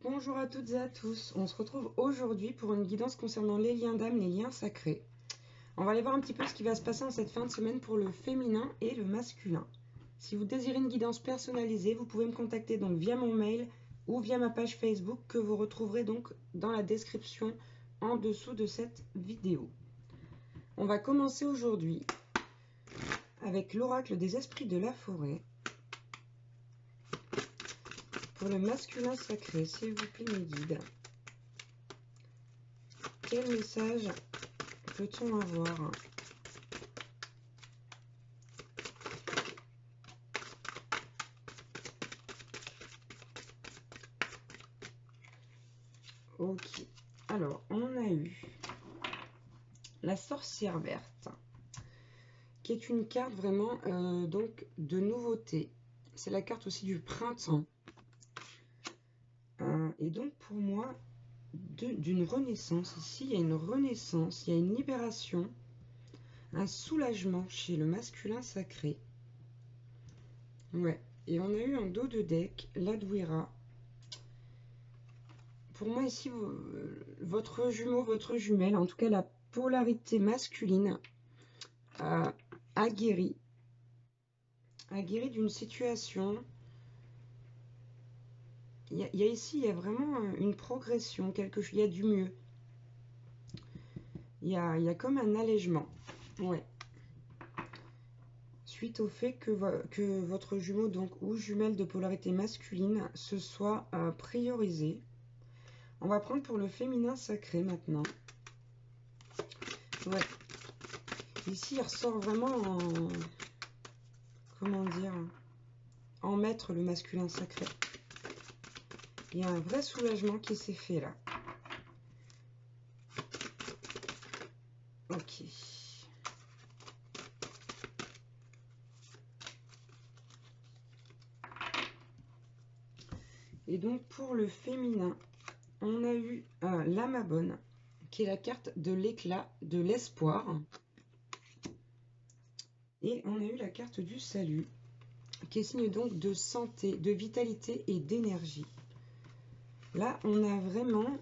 Bonjour à toutes et à tous, on se retrouve aujourd'hui pour une guidance concernant les liens d'âme, les liens sacrés. On va aller voir un petit peu ce qui va se passer en cette fin de semaine pour le féminin et le masculin. Si vous désirez une guidance personnalisée, vous pouvez me contacter donc via mon mail ou via ma page Facebook que vous retrouverez donc dans la description en dessous de cette vidéo. On va commencer aujourd'hui avec l'oracle des esprits de la forêt. Pour le masculin sacré, s'il vous plaît mes guides, quel message peut-on avoir? Ok, alors on a eu la sorcière verte, qui est une carte vraiment donc de nouveauté. C'est la carte aussi du printemps. Et donc pour moi, d'une renaissance, ici il y a une renaissance, il y a une libération, un soulagement chez le masculin sacré. Ouais, et on a eu un dos de deck, l'Adwira. Pour moi ici, votre jumeau, votre jumelle, en tout cas la polarité masculine, a guéri d'une situation. Il y a ici, il y a vraiment une progression, quelque chose, il y a du mieux. Il y a comme un allègement. Ouais. Suite au fait que votre jumeau donc ou jumelle de polarité masculine se soit priorisé. On va prendre pour le féminin sacré maintenant. Ouais. Ici, il ressort vraiment en... Comment dire? En maître, le masculin sacré. Il y a un vrai soulagement qui s'est fait là. Ok. Et donc pour le féminin, on a eu l'Amazone, qui est la carte de l'éclat, de l'espoir. Et on a eu la carte du salut, qui est signe donc de santé, de vitalité et d'énergie. Là, on a vraiment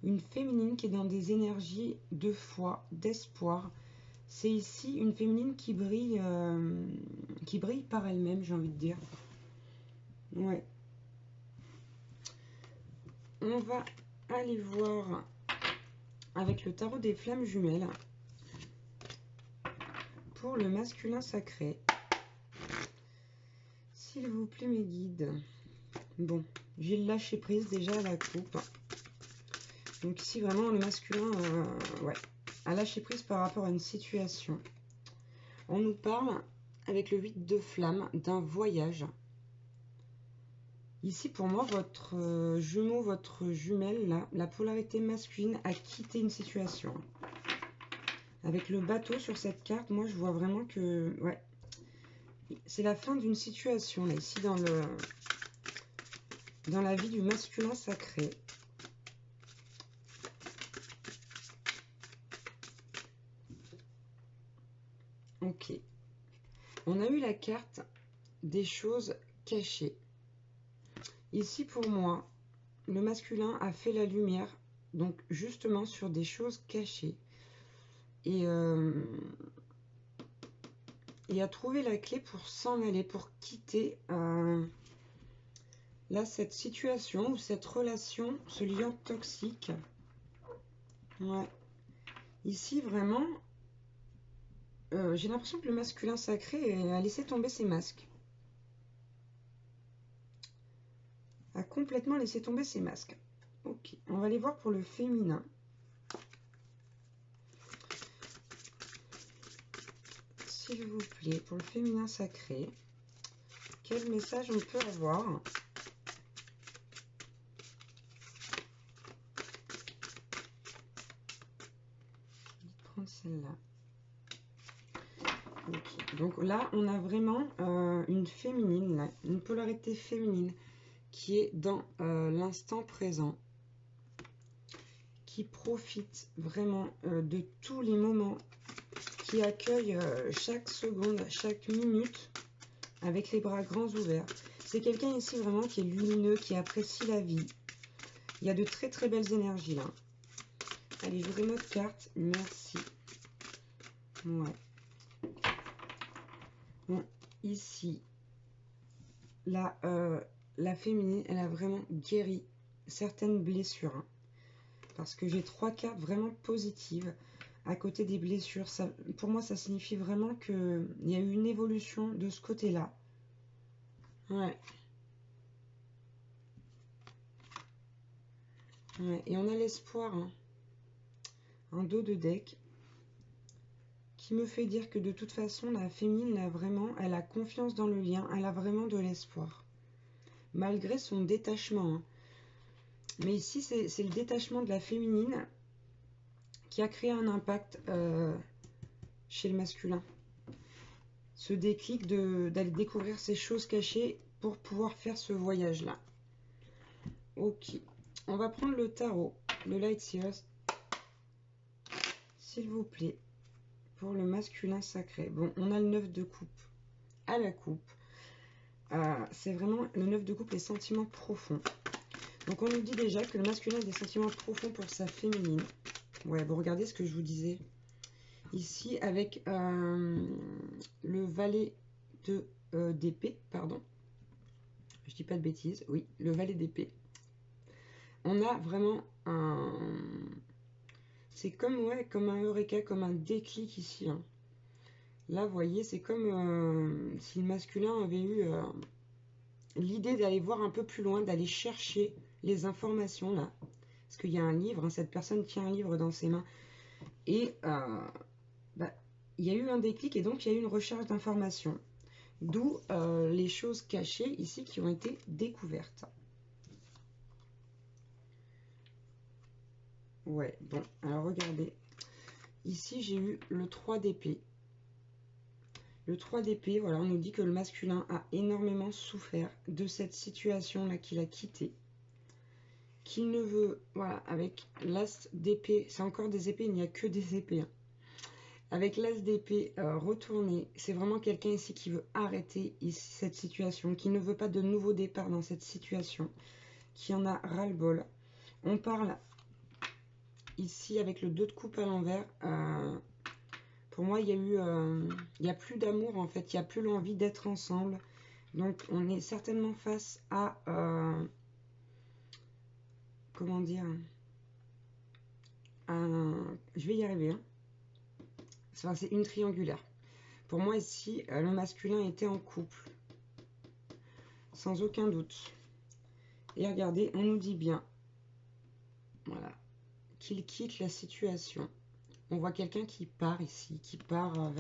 une féminine qui est dans des énergies de foi, d'espoir. C'est ici une féminine qui brille par elle-même, j'ai envie de dire. Ouais. On va aller voir avec le tarot des flammes jumelles pour le masculin sacré. S'il vous plaît mes guides. Bon, j'ai lâché prise déjà à la coupe. Donc ici vraiment le masculin ouais, a lâché prise par rapport à une situation. On nous parle avec le 8 de flamme d'un voyage. Ici pour moi votre jumeau, votre jumelle, là, la polarité masculine a quitté une situation. Avec le bateau sur cette carte, moi je vois vraiment que ouais, c'est la fin d'une situation là, ici dans la vie du masculin sacré. Ok. On a eu la carte des choses cachées. Ici pour moi, le masculin a fait la lumière, donc justement sur des choses cachées. Et a trouvé la clé pour s'en aller, pour quitter là cette situation ou cette relation, ce lien toxique. Ouais. Ici vraiment, j'ai l'impression que le masculin sacré a laissé tomber ses masques. A complètement laissé tomber ses masques. Ok, on va aller voir pour le féminin. S'il vous plaît, pour le féminin sacré, quel message on peut avoir? Je vais prendre celle-là. Okay. Donc là, on a vraiment une féminine, là, une polarité féminine qui est dans l'instant présent, qui profite vraiment de tous les moments, qui accueille chaque seconde, chaque minute avec les bras grands ouverts. C'est quelqu'un ici vraiment qui est lumineux, qui apprécie la vie. Il y a de très très belles énergies là. Allez, j'ouvre une autre carte. Merci. Ouais. Bon, ici, la féminine, elle a vraiment guéri certaines blessures. Hein, parce que j'ai 3 cartes vraiment positives à côté des blessures. Ça, pour moi, ça signifie vraiment qu'il y a eu une évolution de ce côté-là. Ouais. Ouais. Et on a l'espoir, hein, un dos de deck, qui me fait dire que de toute façon, la féminine, là, vraiment, elle a confiance dans le lien, elle a vraiment de l'espoir. Malgré son détachement. Hein. Mais ici, c'est le détachement de la féminine qui a créé un impact chez le masculin. Ce déclic d'aller découvrir ces choses cachées pour pouvoir faire ce voyage-là. Ok. On va prendre le tarot, le Light Seers, s'il vous plaît, pour le masculin sacré. Bon, on a le 9 de coupe à la coupe. C'est vraiment le 9 de coupe, les sentiments profonds. Donc on nous dit déjà que le masculin a des sentiments profonds pour sa féminine. Ouais, bon, regardez ce que je vous disais. Ici, avec le valet d'épée, pardon. Je dis pas de bêtises, oui, le valet d'épée. On a vraiment un... C'est comme, ouais, comme un eureka, comme un déclic ici. Hein. Là, vous voyez, c'est comme si le masculin avait eu l'idée d'aller voir un peu plus loin, d'aller chercher les informations, là. Parce qu'il y a un livre, hein, cette personne tient un livre dans ses mains. Et il y a eu un déclic et donc il y a eu une recherche d'informations. D'où les choses cachées ici qui ont été découvertes. Ouais, bon, alors regardez. Ici, j'ai eu le 3 d'épée. Le 3 d'épée, voilà, on nous dit que le masculin a énormément souffert de cette situation-là qu'il a quittée. Qu'il ne veut, voilà, avec l'as d'épée, c'est encore des épées, il n'y a que des épées. Hein. Avec l'as d'épée retourné, c'est vraiment quelqu'un ici qui veut arrêter ici cette situation, qui ne veut pas de nouveau départ dans cette situation, qui en a ras-le-bol. On parle ici avec le 2 de coupe à l'envers. Pour moi, il y a plus d'amour en fait, il n'y a plus l'envie d'être ensemble. Donc, on est certainement face à, comment dire, je vais y arriver. Hein. C'est une triangulaire. Pour moi, ici, le masculin était en couple, sans aucun doute. Et regardez, on nous dit bien, voilà, qu'il quitte la situation. On voit quelqu'un qui part ici, qui part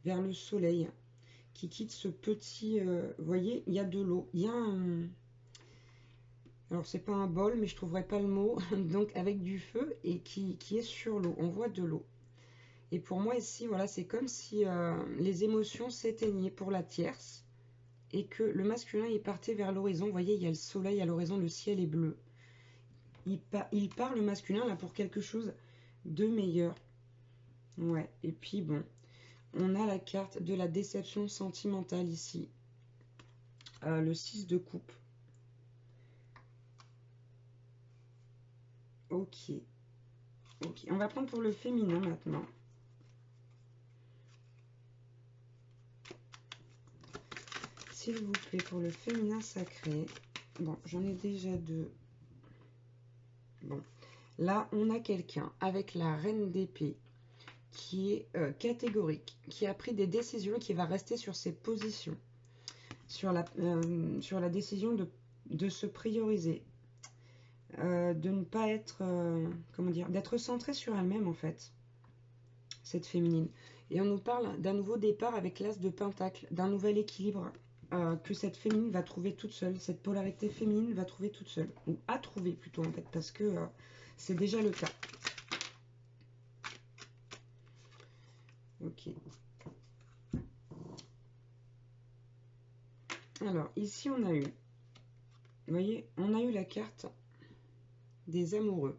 vers le soleil, qui quitte ce petit... vous voyez, il y a de l'eau. Il y a un... Alors, c'est pas un bol, mais je trouverais pas le mot. Donc, avec du feu et qui est sur l'eau. On voit de l'eau. Et pour moi, ici, voilà, c'est comme si les émotions s'éteignaient pour la tierce et que le masculin, il partait vers l'horizon. Vous voyez, il y a le soleil à l'horizon, le ciel est bleu. Il part, le masculin, là, pour quelque chose de meilleur. Ouais, et puis bon, on a la carte de la déception sentimentale ici. Le 6 de coupe. Ok. Ok, on va prendre pour le féminin maintenant. S'il vous plaît, pour le féminin sacré. Bon, j'en ai déjà 2. Bon, là, on a quelqu'un avec la reine d'épée qui est catégorique, qui a pris des décisions et qui va rester sur ses positions, sur la décision de se prioriser, de ne pas être, comment dire, d'être centrée sur elle-même en fait, cette féminine. Et on nous parle d'un nouveau départ avec l'as de pentacle, d'un nouvel équilibre que cette féminine va trouver toute seule, cette polarité féminine va trouver toute seule, ou a trouvé plutôt en fait, parce que c'est déjà le cas. Ok. Alors, ici, on a eu, vous voyez, on a eu la carte des amoureux.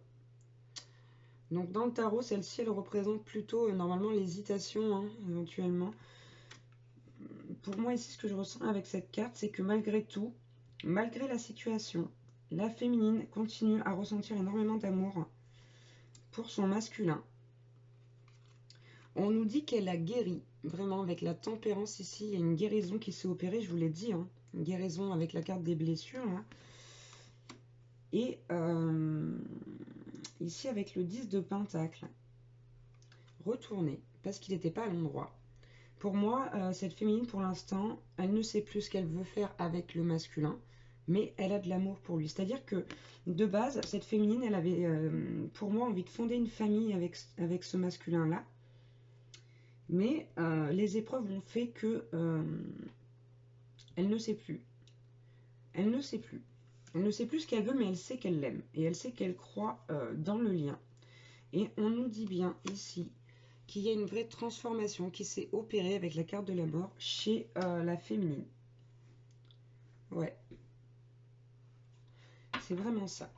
Donc, dans le tarot, celle-ci, elle représente plutôt, normalement, l'hésitation, hein, éventuellement. pour moi ici, ce que je ressens avec cette carte, c'est que malgré tout, malgré la situation, la féminine continue à ressentir énormément d'amour pour son masculin. On nous dit qu'elle a guéri, vraiment avec la tempérance ici, il y a une guérison qui s'est opérée, je vous l'ai dit, hein, une guérison avec la carte des blessures. Là. Et ici avec le 10 de Pentacle, retourné, parce qu'il n'était pas à l'endroit. Pour moi, cette féminine, pour l'instant, elle ne sait plus ce qu'elle veut faire avec le masculin, mais elle a de l'amour pour lui. C'est-à-dire que, de base, cette féminine, elle avait, pour moi, envie de fonder une famille avec ce masculin-là. Mais les épreuves ont fait que elle ne sait plus. Elle ne sait plus. Elle ne sait plus ce qu'elle veut, mais elle sait qu'elle l'aime. Et elle sait qu'elle croit dans le lien. Et on nous dit bien ici qu'il y a une vraie transformation qui s'est opérée avec la carte de la mort chez la féminine. Ouais. C'est vraiment ça.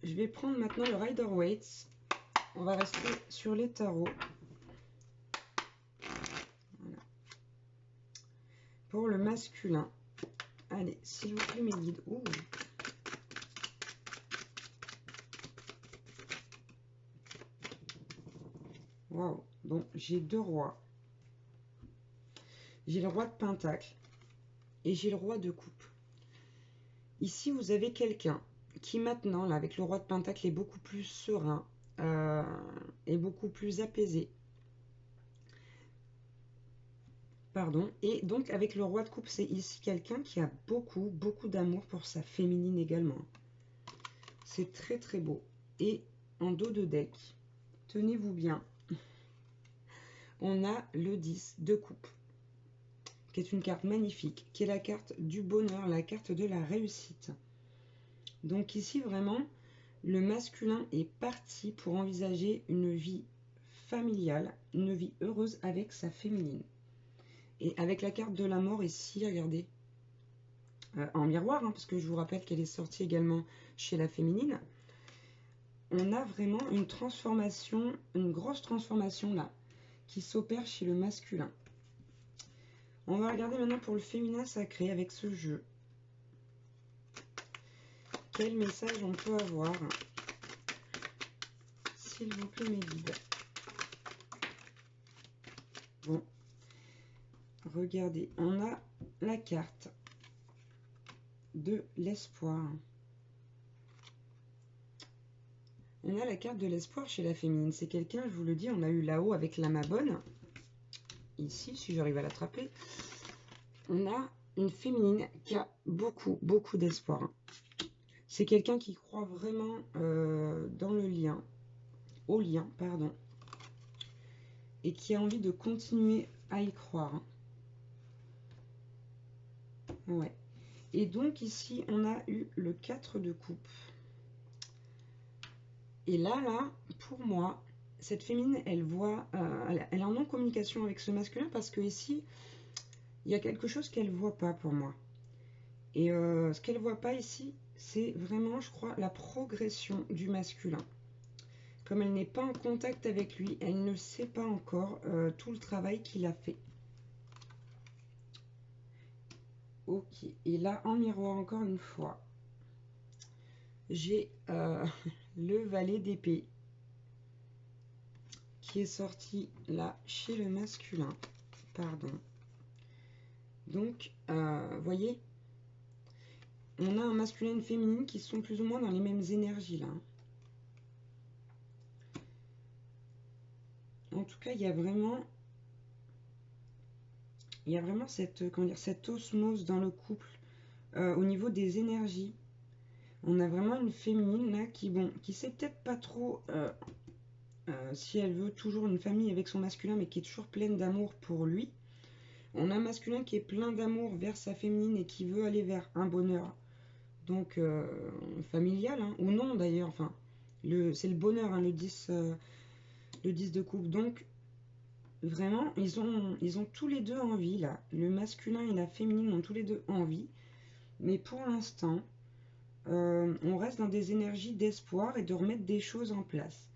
Je vais prendre maintenant le Rider-Waite. On va rester sur les tarots. Voilà. Pour le masculin. Allez, s'il vous plaît, mes guides. Ouh. Waouh. Bon, j'ai 2 rois. J'ai le roi de Pentacle et j'ai le roi de coupe. Ici, vous avez quelqu'un qui maintenant, là, avec le roi de Pentacle, est beaucoup plus serein, est beaucoup plus apaisé. Pardon. Et donc, avec le roi de coupe, c'est ici quelqu'un qui a beaucoup, beaucoup d'amour pour sa féminine également. C'est très, très beau. Et en dos de deck, tenez-vous bien, on a le 10 de coupe, qui est une carte magnifique, qui est la carte du bonheur, la carte de la réussite. Donc ici, vraiment, le masculin est parti pour envisager une vie familiale, une vie heureuse avec sa féminine. Et avec la carte de la mort ici, regardez, en miroir, hein, parce que je vous rappelle qu'elle est sortie également chez la féminine, on a vraiment une transformation, une grosse transformation là, qui s'opère chez le masculin. On va regarder maintenant pour le féminin sacré avec ce jeu. Quel message on peut avoir? S'il vous plaît, mes guides. Bon. Regardez, on a la carte de l'espoir. On a la carte de l'espoir chez la féminine. C'est quelqu'un, je vous le dis, on a eu là-haut avec la Mabonne. Ici, si j'arrive à l'attraper. On a une féminine qui a beaucoup, beaucoup d'espoir. C'est quelqu'un qui croit vraiment dans le lien, au lien, pardon. Et qui a envie de continuer à y croire. Ouais. Et donc ici, on a eu le 4 de coupe. Et là, pour moi, cette féminine, elle voit, elle est en non-communication avec ce masculin parce que ici, il y a quelque chose qu'elle ne voit pas pour moi. Et ce qu'elle ne voit pas ici, c'est vraiment, je crois, la progression du masculin. Comme elle n'est pas en contact avec lui, elle ne sait pas encore tout le travail qu'il a fait. Ok, et là, en miroir, encore une fois, j'ai le valet d'épée qui est sorti là chez le masculin. Pardon. Donc, voyez, on a un masculin et une féminine qui sont plus ou moins dans les mêmes énergies là. En tout cas, il y a vraiment cette, comment dire, cette osmose dans le couple au niveau des énergies. On a vraiment une féminine là qui, bon, qui sait peut-être pas trop si elle veut toujours une famille avec son masculin, mais qui est toujours pleine d'amour pour lui. On a un masculin qui est plein d'amour vers sa féminine et qui veut aller vers un bonheur, donc familial, hein, ou non d'ailleurs, enfin, c'est le bonheur, hein, le 10 de coupe. Donc, vraiment, ils ont tous les deux envie, là. Le masculin et la féminine ont tous les deux envie. Mais pour l'instant, on reste dans des énergies d'espoir et de remettre des choses en place.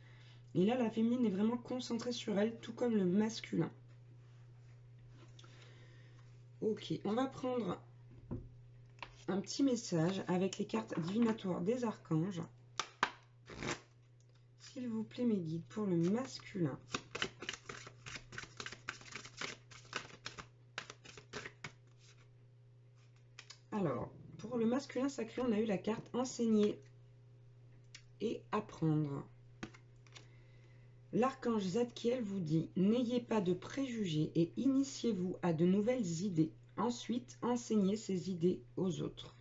Et là, la féminine est vraiment concentrée sur elle, tout comme le masculin. Ok, on va prendre un petit message avec les cartes divinatoires des archanges. S'il vous plaît, mes guides, pour le masculin. Alors, pour le masculin sacré, on a eu la carte enseigner et apprendre. L'archange Zadkiel vous dit « N'ayez pas de préjugés et initiez-vous à de nouvelles idées. Ensuite, enseignez ces idées aux autres. »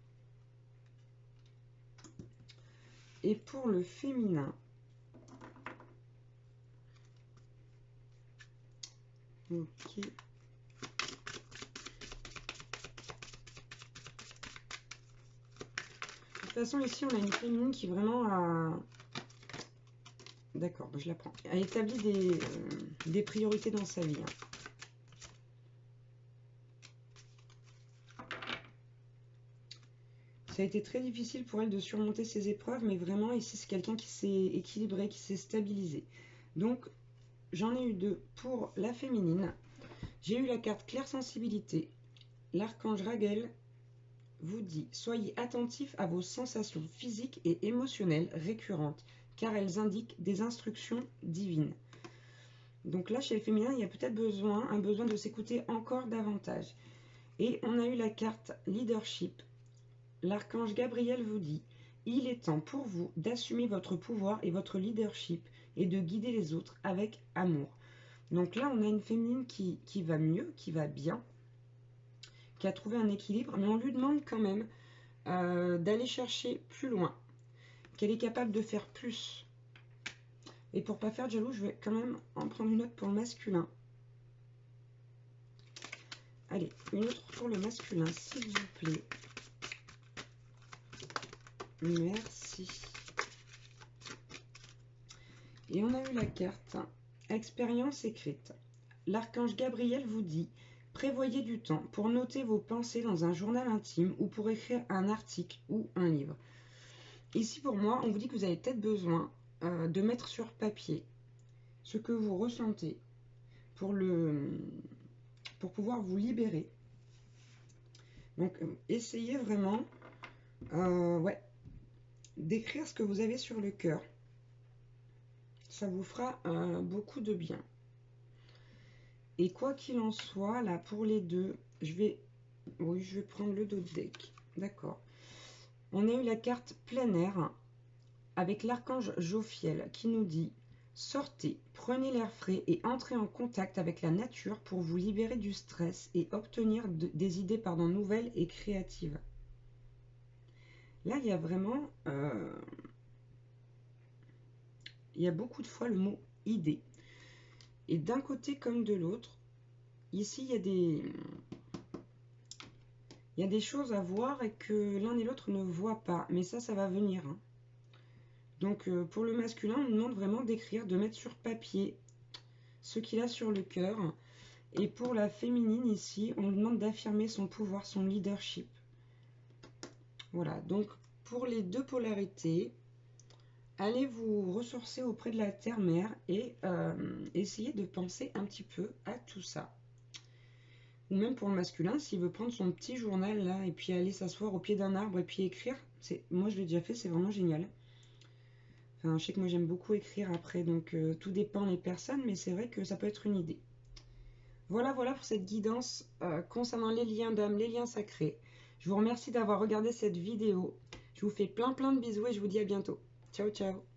Et pour le féminin, ok. De toute façon, ici, on a une féminine qui vraiment a... D'accord, je la prends. A établi des priorités dans sa vie. Ça a été très difficile pour elle de surmonter ces épreuves, mais vraiment, ici, c'est quelqu'un qui s'est équilibré, qui s'est stabilisé. Donc, j'en ai eu deux pour la féminine. J'ai eu la carte claire sensibilité. L'archange Raguel vous dit « Soyez attentif à vos sensations physiques et émotionnelles récurrentes, car elles indiquent des instructions divines. » Donc là, chez le féminin, il y a peut-être un besoin de s'écouter encore davantage. Et on a eu la carte leadership. L'archange Gabriel vous dit « Il est temps pour vous d'assumer votre pouvoir et votre leadership et de guider les autres avec amour. » Donc là, on a une féminine qui va mieux, qui va bien, qui a trouvé un équilibre, mais on lui demande quand même d'aller chercher plus loin, qu'elle est capable de faire plus. Et pour pas faire de jaloux, je vais quand même en prendre une autre pour le masculin. Allez, une autre pour le masculin, s'il vous plaît. Merci. Et on a eu la carte expérience écrite. L'archange Gabriel vous dit « Prévoyez du temps pour noter vos pensées dans un journal intime ou pour écrire un article ou un livre. » Ici, pour moi, on vous dit que vous avez peut-être besoin de mettre sur papier ce que vous ressentez pour pouvoir vous libérer. Donc, essayez vraiment d'écrire ce que vous avez sur le cœur. Ça vous fera beaucoup de bien. Et quoi qu'il en soit, là, pour les deux, je vais prendre le dos de deck. D'accord. On a eu la carte plein air avec l'archange Jophiel qui nous dit « Sortez, prenez l'air frais et entrez en contact avec la nature pour vous libérer du stress et obtenir des idées nouvelles et créatives. » Là, il y a vraiment... il y a beaucoup de fois le mot « idée ». Et d'un côté comme de l'autre, ici, il y a des choses à voir et que l'un et l'autre ne voient pas. Mais ça va venir. Hein. Donc, pour le masculin, on nous demande vraiment d'écrire, de mettre sur papier ce qu'il a sur le cœur. Et pour la féminine, ici, on nous demande d'affirmer son pouvoir, son leadership. Voilà, donc pour les deux polarités, allez vous ressourcer auprès de la terre-mère et essayez de penser un petit peu à tout ça. Ou même pour le masculin, s'il veut prendre son petit journal là et puis aller s'asseoir au pied d'un arbre et puis écrire, moi je l'ai déjà fait, c'est vraiment génial. Enfin, je sais que moi j'aime beaucoup écrire après, donc tout dépend des personnes, mais c'est vrai que ça peut être une idée. Voilà pour cette guidance concernant les liens d'âme, les liens sacrés. Je vous remercie d'avoir regardé cette vidéo. Je vous fais plein de bisous et je vous dis à bientôt. Ciao, ciao.